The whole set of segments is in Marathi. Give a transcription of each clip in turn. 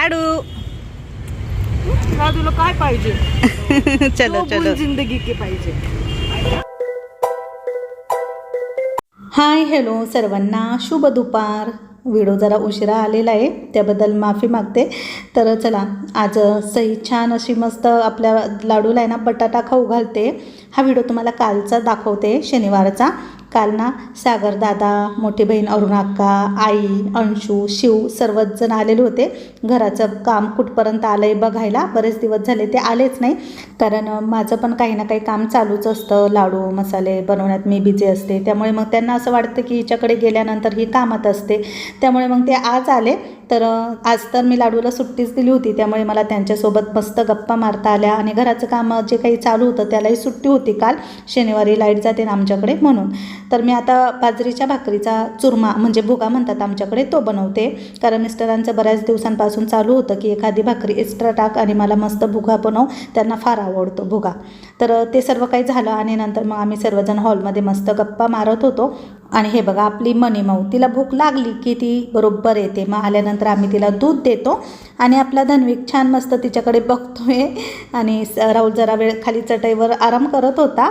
लाडू तुला काय पाहिजे? चलो चलो जिंदगी के पाहिजे. हाय हॅलो सर्वांना शुभ दुपार. व्हिडिओ जरा उशिरा आलेला आहे त्याबद्दल माफी मागते. तर चला आज सही छान अशी मस्त आपल्या लाडूला आहे ना बटाटा खाऊ घालते. हा व्हिडिओ तुम्हाला कालचा दाखवते शनिवारचा. काल ना सागर दादा, मोठी बहीण अरुणा अक्का, आई, अंशू, शिव सर्वच जण आलेले होते. घराचं काम कुठपर्यंत आलं आहे बघायला. बरेच दिवस झाले ते आलेच नाही कारण माझं पण काही ना काही काम चालूच असतं. लाडू मसाले बनवण्यात मी बिझी असते त्यामुळे मग त्यांना असं वाटतं की हिच्याकडे गेल्यानंतर ही कामात असते. त्यामुळे मग ते आज आले. तर आज तर मी लाडूला सुट्टीच दिली होती त्यामुळे मला त्यांच्यासोबत मस्त गप्पा मारता आल्या आणि घराचं काम जे काही चालू होतं त्यालाही सुट्टी होती काल. शनिवारी लाईट जाते ना आमच्याकडे म्हणून. तर मी आता बाजरीच्या भाकरीचा चुरमा म्हणजे भुगा म्हणतात आमच्याकडे तो बनवते. कारण मिस्टरांचं बऱ्याच दिवसांपासून चालू होतं की एखादी भाकरी एक्स्ट्रा टाक आणि मला मस्त भुगा बनव. त्यांना फार आवडतो भुगा. तर ते सर्व काही झालं आणि नंतर मग आम्ही सर्वजण हॉलमध्ये मस्त गप्पा मारत होतो. आणि हे बघा आपली मनीमाऊ तिला भूक लागली की ती बरोबर येते. मग आल्यानंतर आम्ही तिला दूध देतो आणि आपला धन्विक छान मस्त तिच्याकडे बघतोय आणि राहुल जरा वेळ खाली चटईवर आराम करत होता.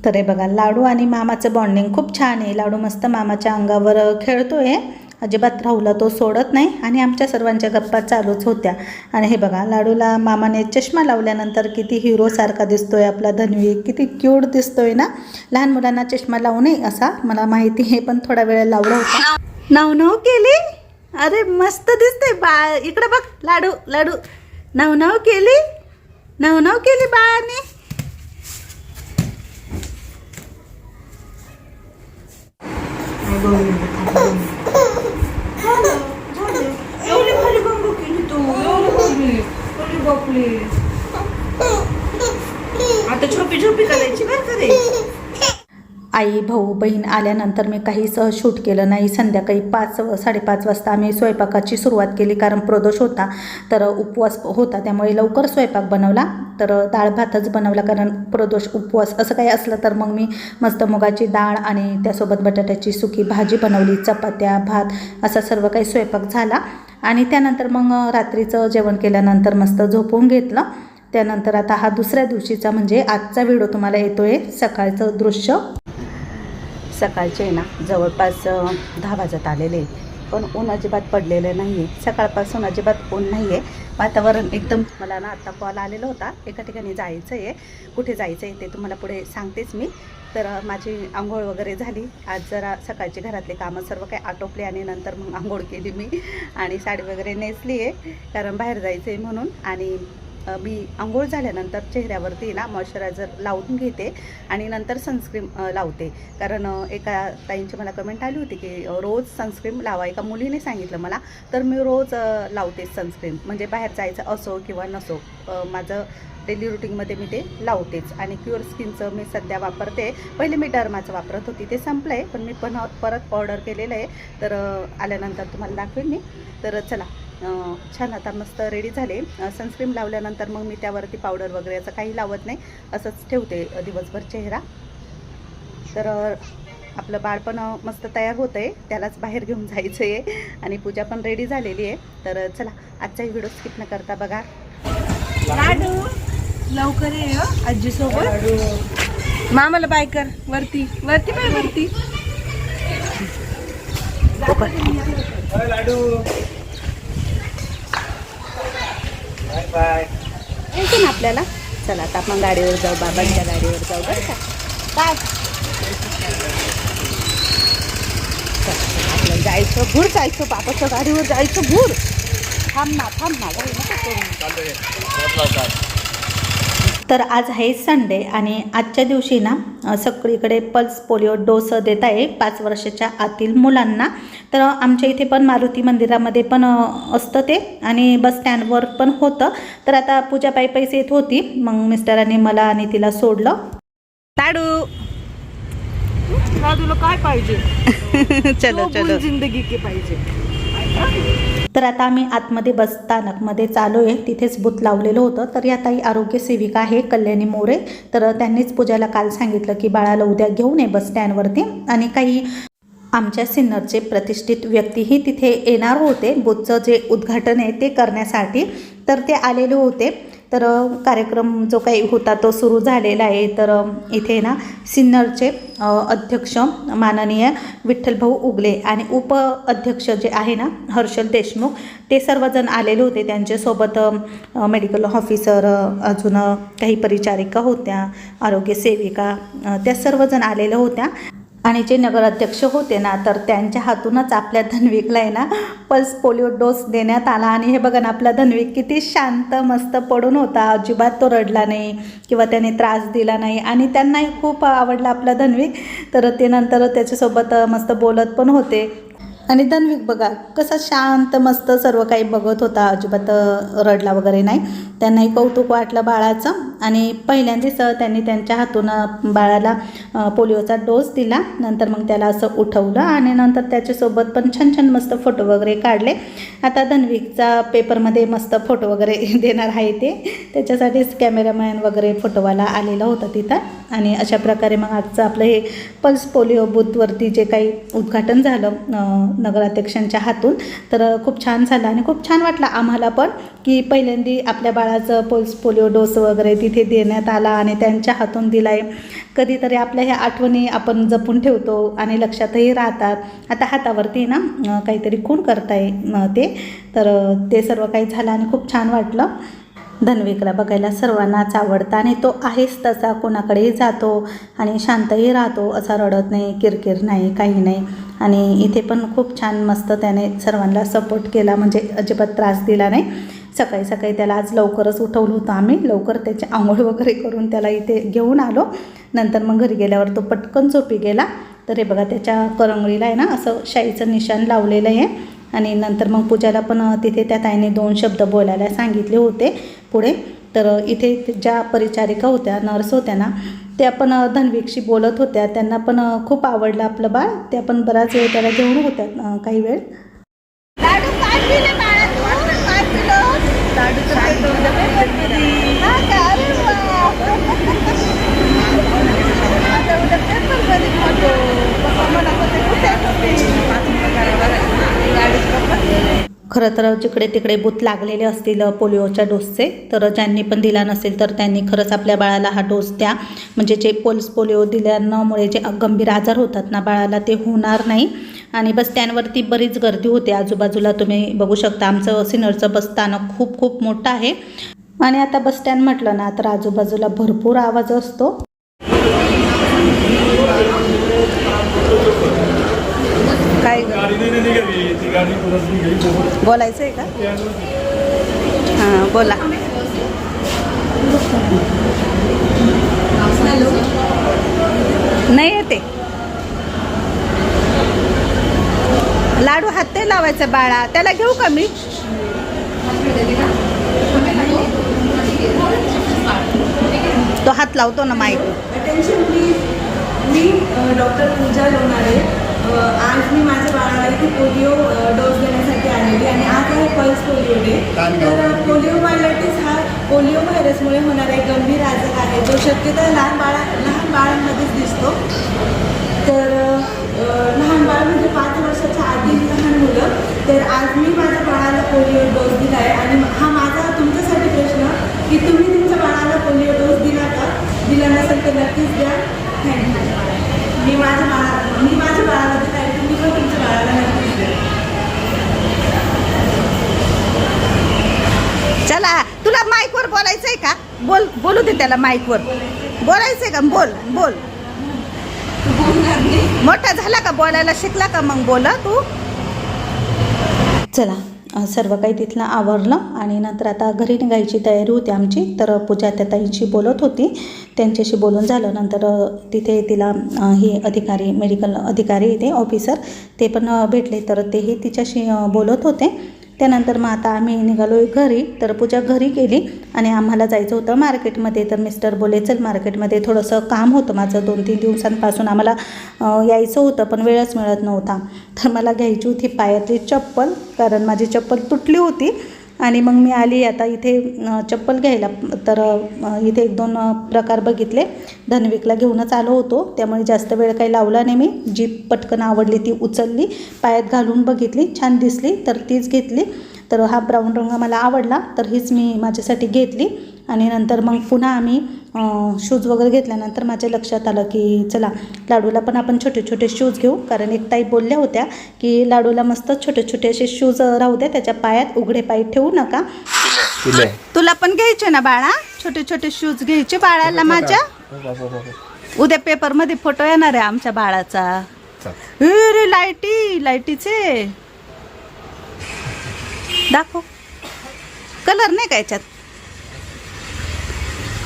तर हे बघा लाडू आणि मामाचं बॉन्डिंग खूप छान आहे. लाडू मस्त मामाच्या अंगावर खेळतोय. अजिबात राहुलला तो सोडत नाही आणि आमच्या सर्वांच्या गप्पा चालूच होत्या. आणि हे बघा लाडूला मामाने चष्मा लावल्यानंतर किती हिरोसारखा दिसतोय आपला धन्विक. किती क्यूट दिसतोय ना. लहान मुलांना चष्मा लावू नये असा मला माहिती आहे पण थोडा वेळ लावला होता. नाव नाव केली. अरे मस्त दिसते बा. इकडं बघ लाडू लाडू नाव नाव केली. नाव नाव केली बाळाने. एवढी भारी बंबू केली तू. आता झोपी झोपी करायची बरं का रे. आई भाऊ बहीण आल्यानंतर मी काहीच शूट केलं नाही. संध्याकाळी 5-5:30 वाजता आम्ही स्वयंपाकाची सुरुवात केली कारण प्रदोष होता तर उपवास होता त्यामुळे लवकर स्वयंपाक बनवला. तर डाळ भातच बनवला कारण प्रदोष उपवास असं काही असलं तर मग मी मस्त मुगाची डाळ आणि त्यासोबत बटाट्याची सुकी भाजी बनवली. चपात्या भात असा सर्व काही स्वयंपाक झाला आणि त्यानंतर मग रात्रीचं जेवण केल्यानंतर मस्त झोपून घेतलं. त्यानंतर आता हा दुसऱ्या दिवशीचा म्हणजे आजचा व्हिडिओ तुम्हाला येतोय. सकाळचं दृश्य. सकाळचे ना जवळपास 10 वाजत आलेले पण ऊन अजिबात पडलेलं नाही आहे. सकाळपासून अजिबात ऊन नाही आहे. वातावरण एकदम. मला ना आत्ता कॉल आलेला होता एका ठिकाणी जायचं आहे. कुठे जायचं आहे ते तुम्हाला पुढे सांगतेच मी. तर माझी आंघोळ वगैरे झाली. आज जरा सकाळचे घरातले कामं सर्व काही आटोपले आणि नंतर मग आंघोळ केली मी आणि साडी वगैरे नेसली आहे कारण बाहेर जायचं आहे म्हणून. आणि मी आंघोळ झाल्यानंतर चेहऱ्यावरती ना मॉइश्चरायझर लावून घेते आणि नंतर सनस्क्रीम लावते. कारण एका ताईंची मला कमेंट आली होती की रोज सनस्क्रीम लावा. एका मुलीने सांगितलं मला. तर मी रोज लावते सनस्क्रीम म्हणजे बाहेर जायचं असो किंवा नसो. माझं डेली रुटीनमध्ये मी ते लावतेच. आणि क्युअर स्किनचं मी सध्या वापरते. पहिले मी डर्माचं वापरत होती ते संपलं आहे पण मी पण परत ऑर्डर केलेलं आहे. तर आल्यानंतर तुम्हाला दाखवेन मी. तर चला छान आता मस्त रेडी झाले. सनस्क्रीम लावल्यानंतर मग मी त्यावरती पावडर वगैरे असं काही लावत नाही. असंच ठेवते दिवसभर चेहरा. तर आपलं बाळ पण मस्त तयार होतं आहे. त्यालाच बाहेर घेऊन जायचं आहे आणि पूजा पण रेडी झालेली आहे. तर चला आजचाही व्हिडिओ स्किप न करता बघा. लाडू लवकर ये आजीसोबत. मामाला बाय कर. वरती वरती बाय वरती. लाडू बाय ना आपल्याला. चला आता आपण गाडीवर जाऊ. बाबांच्या गाडीवर जाऊ बरं का. काय आपल्याला जायचं भूर. जायचं बाबाच्या गाडीवर जायचं भूर. थांब ना तर आज आहे संडे आणि आजच्या दिवशी ना सगळीकडे पल्स पोलिओ डोस देत आहे 5 वर्षाच्या आतील मुलांना. तर आमच्या इथे पण मारुती मंदिरामध्ये पण असतं ते आणि बस स्टँडवर पण होतं. तर आता पूजा पैसे येत होती मग मिस्टरांनी मला आणि तिला सोडलं. लाडू लाडूला काय पाहिजे? चलो चलो जिंदगी के पाहिजे. तर आता आम्ही आतमध्ये बस स्थानकमध्ये चालू आहे. तिथेच बूथ लावलेलं होतं. तर या ताई आरोग्य सेविका आहे कल्याणी मोरे. तर त्यांनीच पूजाला काल सांगितलं की बाळाला उद्या घेऊन ये बस स्टँडवरती आणि काही आमच्या सिन्नरचे प्रतिष्ठित व्यक्तीही तिथे येणार होते. बूथचं जे उद्घाटन आहे ते करण्यासाठी, तर ते आलेले होते. तर कार्यक्रम जो काही होता तो सुरू झालेला आहे. तर इथे ना सिन्नरचे अध्यक्ष माननीय विठ्ठलभाऊ उगले आणि अध्यक्ष जे आहे ना हर्षल देशमुख, ते सर्वजण आलेले होते. त्यांच्यासोबत मेडिकल ऑफिसर, अजून काही परिचारिका होत्या, आरोग्य सेविका, त्या सर्वजण आलेल्या होत्या. आणि जे नगराध्यक्ष होते ना, तर त्यांच्या हातूनच आपल्या धन्विकला आहे ना पल्स पोलिओ डोस देण्यात आला. आणि हे बघा ना, आपला धन्विक किती शांत मस्त पडून होता, अजिबात तो रडला नाही किंवा त्याने त्रास दिला नाही. आणि त्यांनाही खूप आवडला आपला धन्विक. तर ते नंतर त्याच्यासोबत मस्त बोलत पण होते. आणि धन्विक बघा कसा शांत मस्त सर्व काही बघत होता, अजिबात रडला वगैरे नाही. त्यांनाही कौतुक वाटलं बाळाचं. आणि पहिल्यांदाच त्यांनी त्यांच्या हातून बाळाला पोलिओचा डोस दिला. नंतर मग त्याला असं उठवलं आणि नंतर त्याच्यासोबत पण छान छान मस्त फोटो वगैरे काढले. आता धन्विकचा पेपरमध्ये मस्त फोटो वगैरे देणार आहे ते, त्याच्यासाठीच कॅमेरामॅन वगैरे फोटोवाला आलेला होता तिथं. आणि अशा प्रकारे मग आजचं आपलं हे पल्स पोलिओ बूथवरती जे काही उद्घाटन झालं नगराध्यक्षांच्या हातून, तर खूप छान झालं आणि खूप छान वाटलं आम्हाला पण की पहिल्यांदा आपल्या बाळाचं पल्स पोलिओ डोस वगैरे तिथे देण्यात आला आणि त्यांच्या हातून दिला आहे. कधीतरी आपल्या ह्या आठवणी आपण जपून ठेवतो आणि लक्षातही राहतात. आता हातावरती ना काहीतरी खूण करताय ते, तर ते सर्व काही झालं आणि खूप छान वाटलं. धन्विकला बघायला सर्वांनाच आवडतं आणि तो आहेच तसा, कोणाकडेही जातो आणि शांतही राहतो, असा रडत नाही, किरकिर नाही, काही नाही. आणि इथे पण खूप छान मस्त त्याने सर्वांना सपोर्ट केला, म्हणजे अजिबात त्रास दिला नाही. सकाळी सकाळी त्याला आज लवकरच उठवलं होतं आम्ही, लवकर त्याची आंघोळ वगैरे करून त्याला इथे घेऊन आलो. नंतर मग घरी गेल्यावर तो पटकन झोपी गेला. तर हे बघा त्याच्या करंगळीला आहे ना असं शाईचं निशाण लावलेलं आहे. आणि नंतर मग पूजाला पण तिथे त्या ताईने 2 शब्द बोलायला सांगितले होते पुढे. तर इथे ज्या परिचारिका होत्या, नर्स होत्या ना, त्या पण धन्विकशी बोलत होत्या. त्यांना पण खूप आवडलं आपलं बाळ. त्या पण बराच वेळ त्याला घेऊन होत्या काही वेळ. खरं तर जिकडे तिकडे बूथ लागलेले असतील पोलिओच्या डोसचे, तर ज्यांनी पण दिला नसेल तर त्यांनी खरंच आपल्या बाळाला हा डोस द्या. म्हणजे जे पल्स पोलिओ दिल्यामुळे जे गंभीर आजार होतात ना बाळाला, ते होणार नाही. आणि बस स्टँडवरती बरीच गर्दी होते आजूबाजूला, तुम्ही बघू शकता. आमचं सिन्नरचं बस स्थानक खूप खूप मोठं आहे. आणि आता बस स्टँड म्हटलं ना तर आजूबाजूला भरपूर आवाज असतो. काय बोलायचं आहे का? हां बोला. नाही येते लाडू, हात ते लावायचं बाळा. त्याला घेऊ का मी? तो हात लावतो ना माईक. Attention please. मी डॉक्टर पूजा लोणारे. आज मी माझ्या बाळाला इथे पोलिओ डोस देण्यासाठी आलेली आणि आज आहे पल्स पोलिओ डे. तर पोलिओ मायलायटिस हा पोलिओ व्हायरसमुळे होणारा एक गंभीर आजार आहे, जो शक्यतो लहान बाळांमध्येच दिसतो. तर लहान बाळ म्हणजे 5 वर्षाच्या आधी लहान मुलं. तर आज मी माझ्या बाळाला पोलिओ डोस दिला आहे. आणि हा माझा तुमच्यासाठी प्रश्न की तुम्ही तुमच्या बाळाला पोलिओ डोस दिला का? दिला नसेल तर नक्कीच द्या. थँक्यू. मी माझ्या बाळाला दिला आहे, तुम्ही पण तुमच्या बाळाला नक्कीच द्या. चला, तुला माईकवर बोलायचं आहे का? बोलू दे त्याला. माईकवर बोलायचं आहे का? बोल. मोठा झाला का? बोलायला शिकला का? मग बोला तू. चला, सर्व काही तिथलं आवरलं आणि नंतर आता घरी निघायची तयारी होती आमची. तर पूजा त्या ताईंशी बोलत होती, त्यांच्याशी बोलून झालं. नंतर तिथे तिला हे अधिकारी, मेडिकल अधिकारी ते ऑफिसर, ते पण भेटले. तर तेही तिच्याशी बोलत होते. त्यानंतर मग आता आम्ही निघालो घरी. तर पूजा घरी गेली आणि आम्हाला जायचं होतं मार्केटमध्ये. तर मिस्टर बोले चल मार्केटमध्ये, थोडंसं काम होतं माझं. 2-3 दिवसांपासून आम्हाला यायचं होतं पण वेळच मिळत नव्हता. तर मला घ्यायची होती पायातली चप्पल, कारण माझी चप्पल तुटली होती आणि मग मी आली आता इथे चप्पल घ्यायला. तर इथे 1-2 प्रकार बघितले. धन्विकला घेऊनच आलो होतो, त्यामुळे जास्त वेळ काही लावला नाही. मी जी पटकन आवडली ती उचलली, पायात घालून बघितली, छान दिसली तर तीच घेतली. तर हा ब्राऊन रंग मला आवडला तर हीच मी माझ्यासाठी घेतली. आणि नंतर मग पुन्हा आम्ही शूज वगैरे घेतल्यानंतर माझ्या लक्षात आलं की चला लाडूला पण आपण छोटे छोटे शूज घेऊ. कारण एक ताई बोलल्या होत्या की लाडूला मस्त छोटे छोटे असे शूज राहू द्या, त्याच्या पायात उघडे पाय ठेवू नका. तुला पण घ्यायचे ना बाळा, छोटे छोटे शूज घ्यायचे बाळाला माझ्या. उद्या पेपरमध्ये फोटो येणार आहे आमच्या बाळाचा. रे लाईटीचे दाखव. कलर नाही का याच्यात?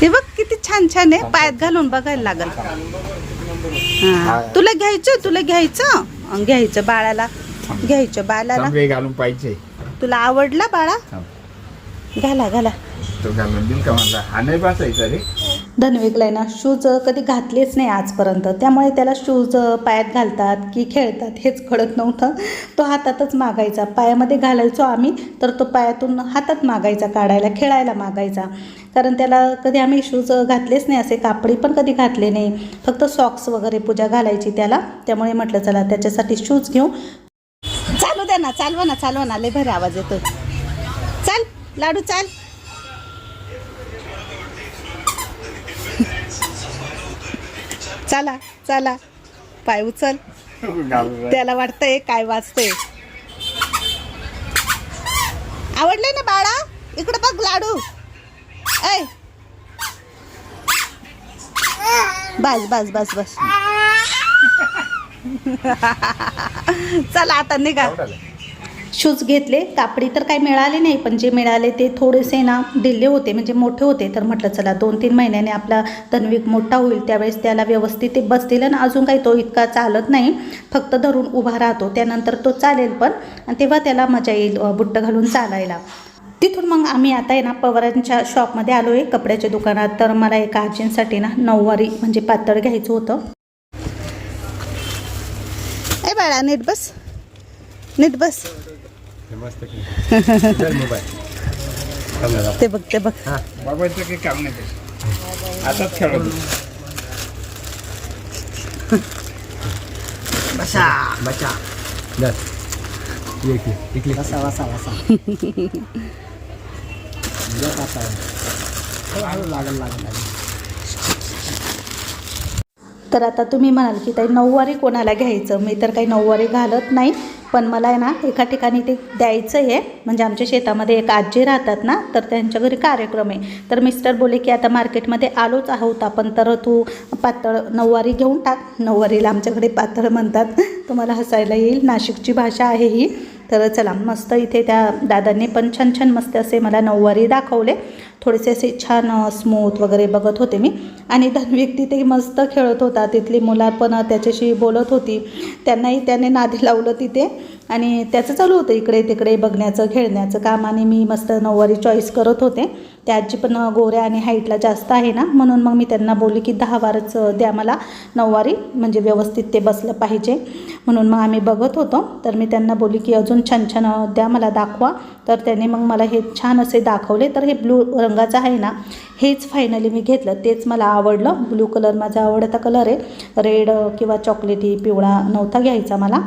हे बघ किती छान छान आहे, पायात घालून बघायला लागल. हा तुला घ्यायचं बाळाला घालून पाहिजे. तुला आवडला बाळा? घाला तो घालून देईल का मला? हा नाही बसायचा रे. धन्विकला ना शूज कधी घातलेच नाही आजपर्यंत, त्यामुळे त्याला शूज पायात घालतात की खेळतात हेच कळत नव्हतं. तो हातातच मागायचा. पायामध्ये घालायचो आम्ही तर तो पायातून हातात मागायचा, काढायला खेळायला मागायचा. कारण त्याला कधी आम्ही शूज घातलेच नाही, असे कापडी पण कधी घातले नाही. फक्त सॉक्स वगैरे पूजा घालायची त्याला. त्यामुळे म्हटलं चला त्याच्यासाठी शूज घेऊ. चालू द्या ना, चालवा ना, लय भारी आवाज येतो. चाल लाडू चाल. चला पाय उचल. त्याला वाटतंय काय वाजतंय. आवडले ना बाळा? इकडे बघ लाडू. ऐ बस चला आता निघा. शूज घेतले. कापडी तर काही मिळाले नाही, पण जे मिळाले ते थोडेसे ना ढिल्ले होते, म्हणजे मोठे होते. तर म्हटलं चला 2-3 महिन्याने आपला धन्विक मोठा होईल त्यावेळेस त्याला व्यवस्थित ते बसतील. आणि अजून काही तो इतका चालत नाही, फक्त धरून उभा राहतो. त्यानंतर तो चालेल पण, आणि तेव्हा त्याला मजा येईल बुट्ट घालून चालायला. तिथून मग आम्ही आता आहे ना पवारांच्या शॉपमध्ये आलो आहे, कपड्याच्या दुकानात. तर मला एका आजींसाठी ना नऊवारी म्हणजे पातळ घ्यायचं होतं. ए बाळा नीट बस. ते बघ बाबाचं काही काम नाही, आताच खेळत. बसा तर आता तुम्ही म्हणाल की ताई नऊवारी कोणाला घ्यायचं? मी तर काही नऊवारी घालत नाही, पण मला आहे ना एका ठिकाणी ते द्यायचं आहे. म्हणजे आमच्या शेतामध्ये एक आजी राहतात ना, तर त्यांच्या घरी कार्यक्रम आहे. तर मिस्टर बोले की आता मार्केटमध्ये आलोच आहोत आपण, तर तू पातळ नऊवारी घेऊन टाक. नऊवारीला आमच्याकडे पातळ म्हणतात, तुम्हाला हसायला येईल, नाशिकची भाषा आहे ही. तर चला मस्त इथे त्या दादांनी पण छान छान मस्त असे मला नऊवारी दाखवले. थोडेसे असे छान स्मूथ वगैरे बघत होते मी. आणि धन्विक तिथे मस्त खेळत होता. तिथली मुलं पण त्याच्याशी बोलत होती, त्यांनाही त्याने नादी लावलं तिथे. आणि त्याचं चालू होतं इकडे तिकडे बघण्याचं खेळण्याचं काम. आणि मी मस्त नऊवारी चॉईस करत होते. त्या आजी पण गोऱ्या आणि हाईटला जास्त आहे ना, म्हणून मग मी त्यांना बोलले की 10 वारच द्या मला नऊवारी, म्हणजे व्यवस्थित ते बसलं पाहिजे. म्हणून मग आम्ही बघत होतो. तर मी त्यांना बोलली की अजून छान छान द्या मला, दाखवा. तर त्याने मग मला हे छान असे दाखवले. तर हे ब्लू रंगाचं आहे ना, हेच फायनली मी घेतलं, तेच मला आवडलं. ब्लू कलर माझा आवडता कलर आहे. रेड किंवा चॉकलेटी पिवळा नव्हता घ्यायचा मला.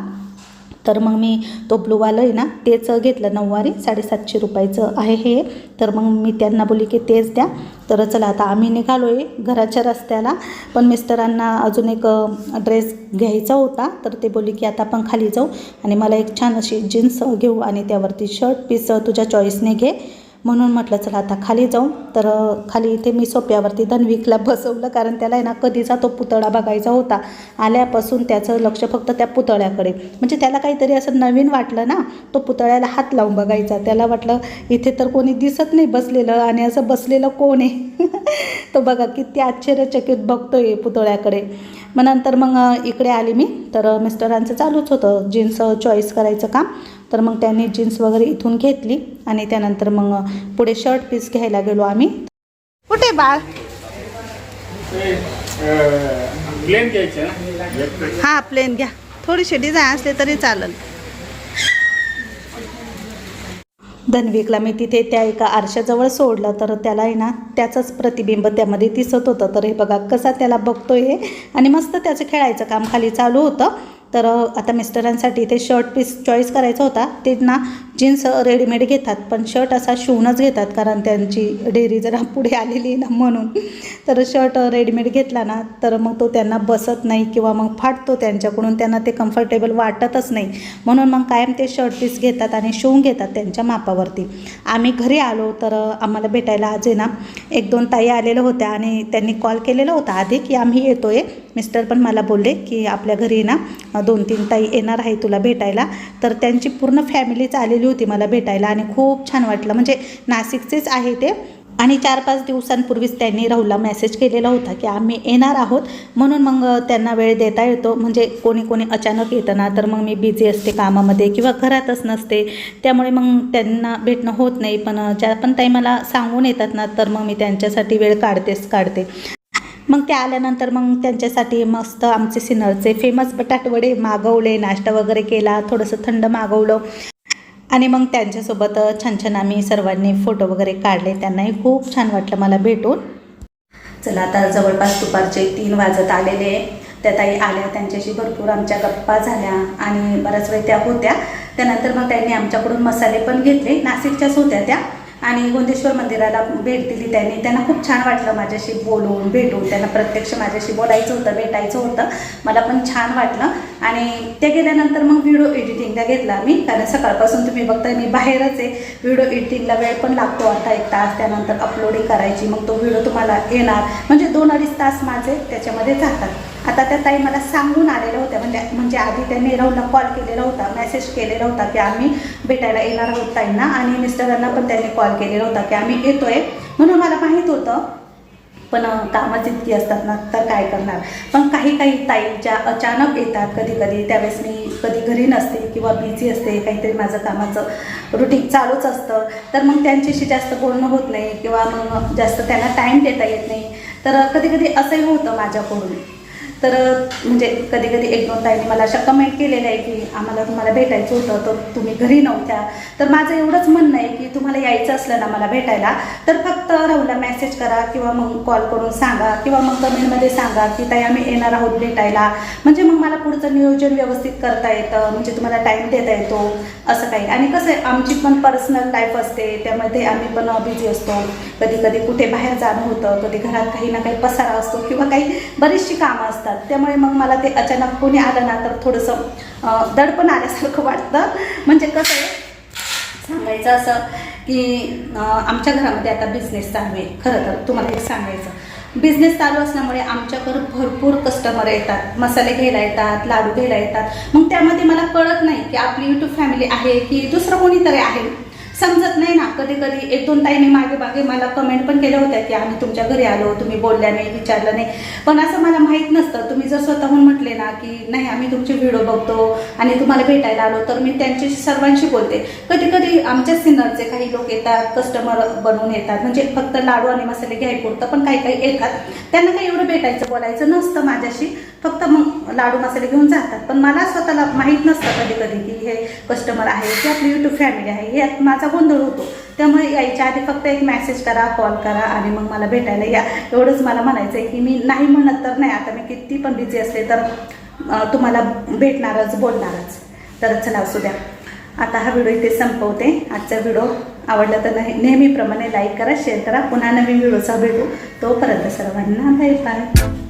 तर मग मी तो ब्लूवालं आहे ना तेच घेतलं. नऊवारी 750 रुपयाचं आहे हे. तर मग मी त्यांना बोलली की तेच द्या. तर चला आता आम्ही निघालो आहे घराच्या रस्त्याला. पण मिस्टरांना अजून एक ड्रेस घ्यायचा होता, तर ते बोलली की आता आपण खाली जाऊ आणि मला एक छान अशी जीन्स घेऊ आणि त्यावरती शर्ट पीस तुझ्या चॉईसने घे. म्हणून म्हटलं चला आता खाली जाऊ. तर खाली इथे मी सोप्यावरती धन्विकला बसवलं, कारण त्याला आहे ना कधीचा तो पुतळा बघायचा होता. आल्यापासून त्याचं लक्ष फक्त त्या पुतळ्याकडे. म्हणजे त्याला काहीतरी असं नवीन वाटलं ना, तो पुतळ्याला हात लावून बघायचा. त्याला वाटलं इथे तर कोणी दिसत नाही बसलेलं, आणि असं बसलेलं कोण आहे. तो बघा किती आश्चर्यचकित बघतोय पुतळ्याकडे. मग नंतर मग इकडे आली मी. तर मिस्टरांचं चालूच होतं जीन्स चॉईस करायचं काम. तर मग त्यांनी जीन्स वगैरे इथून घेतली आणि त्यानंतर मग पुढे शर्ट पीस घ्यायला गेलो आम्ही. कुठे बाळ? प्लेन घ्यायचं ना? हां प्लेन घ्या, थोडीशी डिझाईन असले तरी चालेल. धनविकला मी तिथे त्या एका आरशाजवळ सोडलं तर त्याला आहे ना त्याचंच प्रतिबिंब त्यामध्ये दिसत होतं. तर हे बघा कसा त्याला बघतोय हे, आणि मस्त त्याचं खेळायचं काम खाली चालू होतं. तर आता मिस्टरांसाठी ते शर्ट पीस चॉईस करायचा होता. ते ना जीन्स रेडीमेड घेतात पण शर्ट असा शिवूनच घेतात, कारण त्यांची डेअरी जरा पुढे आलेली आहे ना म्हणून. तर शर्ट रेडीमेड घेतला ना तर मग तो त्यांना बसत नाही किंवा मग फाटतो त्यांच्याकडून, त्यांना ते कम्फर्टेबल वाटतच नाही. म्हणून मग कायम ते शर्ट पीस घेतात आणि शिवून घेतात त्यांच्या मापावरती. आम्ही घरी आलो तर आम्हाला भेटायला आज आहे ना 1-2 ताई आलेल्या होत्या आणि त्यांनी कॉल केलेला होता आधी की आम्ही येतो आहे. मिस्टर पण मला बोलले की आपल्या घरी ना 2-3 ताई येणार आहे तुला भेटायला. तर त्यांची पूर्ण फॅमिलीच आलेली होती मला भेटायला आणि खूप छान वाटलं. म्हणजे नाशिकचेच आहे ते, आणि 4-5 दिवसांपूर्वीच त्यांनी राहुलला मेसेज केलेला होता की आम्ही येणार आहोत, म्हणून मग त्यांना वेळ देता येतो. म्हणजे कोणी अचानक येतं ना तर मग मी बिझी असते कामामध्ये किंवा घरातच नसते, त्यामुळे मग त्यांना भेटणं होत नाही. पण ज्या पण ताई मला सांगून येतात ना तर मग मी त्यांच्यासाठी वेळ काढते. मग त्या आल्यानंतर मग त्यांच्यासाठी मस्त आमचे सिन्नरचे फेमस बटाटवडे मागवले, नाश्ता वगैरे केला, थोडंसं थंड मागवलं आणि मग त्यांच्यासोबत छान आम्ही सर्वांनी फोटो वगैरे काढले. त्यांनाही खूप छान वाटलं मला भेटून. चला आता जवळपास दुपारचे 3 वाजत आलेले. त्या ताई आल्या, त्यांच्याशी भरपूर आमच्या गप्पा झाल्या आणि बराच वेळ त्या होत्या. त्यानंतर मग त्यांनी आमच्याकडून मसाले पण घेतले, नाशिकच्याच होत्या त्या, आणि गोंदेश्वर मंदिराला भेट दिली त्यांनी. त्यांना खूप छान वाटलं माझ्याशी बोलून भेटून. त्यांना प्रत्यक्ष माझ्याशी बोलायचं होतं, भेटायचं होतं. मला पण छान वाटलं. आणि त्या गेल्यानंतर मग व्हिडिओ एडिटिंगला घेतला मी, कारण सकाळपासून तुम्ही बघताय मी बाहेरच आहे. व्हिडिओ एडिटिंगला वेळ पण लागतो आता 1 तास, त्यानंतर अपलोडिंग करायची, मग तो व्हिडिओ तुम्हाला येणार. म्हणजे 2-2.5 तास माझे त्याच्यामध्ये जातात. आता त्या ताई मला सांगून आलेल्या होत्या, म्हणजे आधी त्यांनी राहुलला कॉल केलेला होता, मेसेज केलेला होता की आम्ही भेटायला येणार आहोत ताईंना, आणि मिस्टरांना पण त्यांनी कॉल केलेला होता की आम्ही येतोय. म्हणून मला माहीत होतं, पण कामच इतकी असतात ना तर काय करणार. पण काही ताई ज्या अचानक येतात कधी त्यावेळेस मी कधी घरी नसते किंवा बिझी असते, काहीतरी माझं कामाचं रुटीन चालूच असतं, तर मग त्यांच्याशी जास्त बोलणं होत नाही किंवा मग जास्त त्यांना टाईम देता येत नाही. तर कधी असंही होतं माझ्याकडून. तर म्हणजे कधी 1-2 ताईंनी मला अशा कमेंट केलेल्या आहे की आम्हाला तुम्हाला भेटायचं होतं तर तुम्ही घरी नव्हत्या. तर माझं एवढंच म्हणणं आहे की तुम्हाला यायचं असलं ना मला भेटायला तर फक्त राहुलला मेसेज करा किंवा मग कॉल करून सांगा किंवा मग कमेंटमध्ये सांगा की ताई आम्ही येणार आहोत भेटायला. म्हणजे मग मला पुढचं नियोजन व्यवस्थित करता येतं, म्हणजे तुम्हाला टाईम देता येतो असं काही. आणि कसं आहे, आमची पण पर्सनल लाईफ असते, त्यामध्ये आम्ही पण बिझी असतो. कधी कुठे बाहेर जाणं होतं, कधी घरात काही ना काही पसारा असतो किंवा काही बरीचशी कामं असतात. त्यामुळे मग मला ते अचानक कोणी आलं ना तर थोडंसं दडपण आल्यासारखं वाटतं. म्हणजे कसं आहे सांगायचं असं की आमच्या घरामध्ये आता बिझनेस चालू आहे. खरं तर तुम्हाला एक सांगायचं, बिझनेस चालू असल्यामुळे आमच्याकडं भरपूर कस्टमर येतात, मसाले घ्यायला येतात, लाडू घ्यायला येतात. मग त्यामध्ये मला कळत नाही की आपली यूट्यूब फॅमिली आहे की दुसरं कोणीतरी आहे, समजत नाही ना. कधी 1-2 ताईंनी मागे मला कमेंट पण केल्या होत्या की आम्ही तुमच्या घरी आलो, तुम्ही बोलल्या नाही, विचारलं नाही. पण असं मला माहीत नसतं. तुम्ही जर स्वतःहून म्हटले ना की नाही आम्ही तुमचे व्हिडिओ बघतो आणि तुम्हाला भेटायला आलो, तर मी त्यांच्याशी सर्वांशी बोलते. कधी आमच्या सिन्नरचे काही लोक येतात, कस्टमर बनवून येतात, म्हणजे फक्त लाडू आणि मसाले घ्यायपुरतं, पण काही येतात. त्यांना काही एवढं भेटायचं बोलायचं नसतं माझ्याशी, फक्त मग लाडू मसाले घेऊन जातात. पण मला स्वतःला माहीत नसतं कधी की हे कस्टमर आहे की आपली यूट्यूब फॅमिली आहे, यात माझा गोंधळ होतो. त्यामुळे यायच्या आधी फक्त एक मेसेज करा, कॉल करा आणि मग मला भेटायला या, एवढंच मला म्हणायचं आहे. की मी नाही म्हणत तर नाही, आता मी किती पण बिझी असले तर तुम्हाला भेटणारच, बोलणारच. तर चला असू द्या, आता हा व्हिडिओ इथे संपवते. आजचा व्हिडिओ आवडला तर नेहमीप्रमाणे लाईक करा, शेअर करा. पुन्हा नवीन व्हिडिओचा भेटू, तोपर्यंत सर्वांना बाय बाय.